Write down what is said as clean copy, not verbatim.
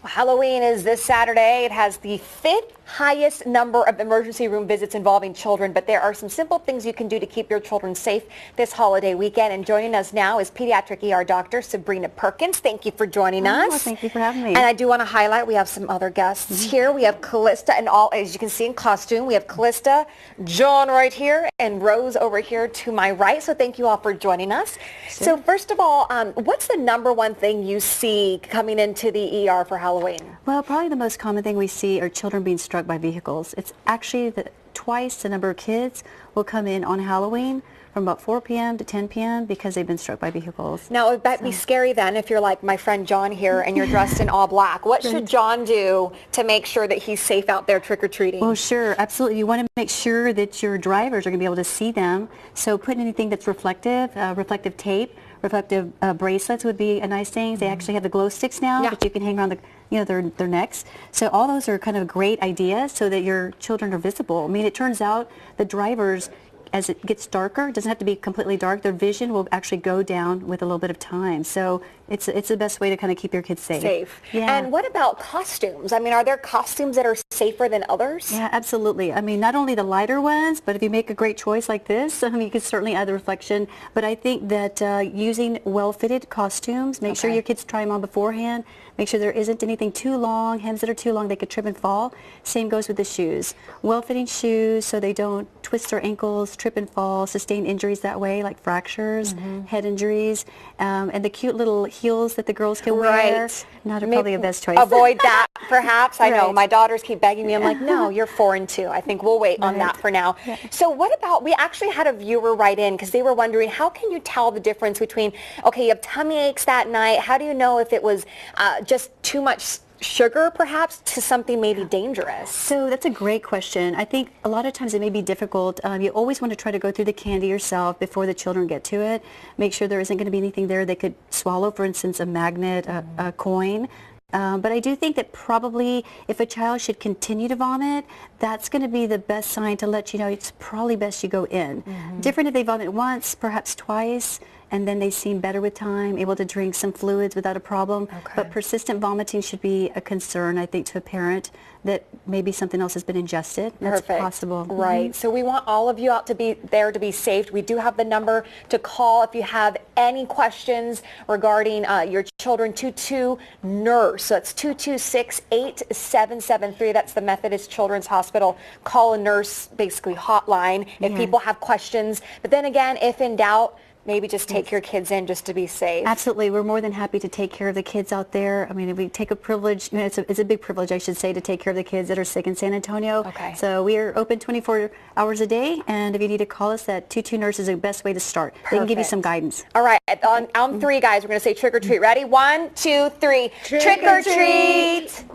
Halloween is this Saturday. It has the 5th highest number of emergency room visits involving children, but there are some simple things you can do to keep your children safe this holiday weekend. And joining us now is pediatric ER doctor Sabrina Perkins. Thank you for joining us. Well, thank you for having me. And I do want to highlight, we have some other guests here. We have Callista and all, as you can see, in costume. We have Callista, John right here, and Rose over here to my right. So thank you all for joining us. Sure. So first of all, what's the number one thing you see coming into the ER for Halloween? Well, probably the most common thing we see are children being struck by vehicles. It's actually twice the number of kids will come in on Halloween from about 4 p.m. to 10 p.m. because they've been struck by vehicles. Now, would that be scary then if you're like my friend John here and you're dressed in all black? What should John do to make sure that he's safe out there trick-or-treating? Well, sure, absolutely. You want to make sure that your drivers are going to be able to see them. So put anything that's reflective, reflective tape, reflective bracelets would be a nice thing. They actually have the glow sticks now that you can hang around their necks. So all those are kind of great ideas so that your children are visible. I mean, it turns out the drivers, as it gets darker, it doesn't have to be completely dark, their vision will actually go down with a little bit of time. So it's the best way to kind of keep your kids safe. Yeah. And what about costumes? I mean, are there costumes that are safer than others? Yeah, absolutely. I mean, not only the lighter ones, but if you make a great choice like this, I mean, you can certainly add the reflection. But I think that using well-fitted costumes, make sure your kids try them on beforehand. Make sure there isn't anything too long, hems that are too long, they could trip and fall. Same goes with the shoes. Well-fitting shoes so they don't twist their ankles, trip and fall, sustain injuries that way, like fractures, head injuries, and the cute little heels that the girls can wear. Not probably the best choice. Avoid that, perhaps. I know my daughters keep begging me. I'm like, no, you're 4 and 2. I think we'll wait on that for now. So what about, we actually had a viewer write in because they were wondering, how can you tell the difference between, okay, you have tummy aches that night. How do you know if it was just too much sugar perhaps to something maybe dangerous? So that's a great question. I think a lot of times it may be difficult. You always want to try to go through the candy yourself before the children get to it. Make sure there isn't going to be anything there they could swallow, for instance, a magnet, a coin. But I do think that probably if a child should continue to vomit, that's going to be the best sign to let you know it's probably best you go in. Different if they vomit once, perhaps twice, and then they seem better with time, able to drink some fluids without a problem. But persistent vomiting should be a concern, I think, to a parent that maybe something else has been ingested. That's possible. Right. So we want all of you out to be there to be safe. We do have the number to call if you have any questions regarding your children. 22-NURSE. So that's 226-8773. That's the Methodist Children's Hospital Call a Nurse, basically hotline, if people have questions. But then again, if in doubt, maybe just take your kids in just to be safe. Absolutely. We're more than happy to take care of the kids out there. I mean, we take a privilege, it's a big privilege, I should say, to take care of the kids that are sick in San Antonio. So we are open 24 hours a day, and if you need to call us, that 22-NURSE is the best way to start. They can give you some guidance. All right. On 3, guys, we're going to say trick or treat. Ready? 1, 2, 3. Trick or treat!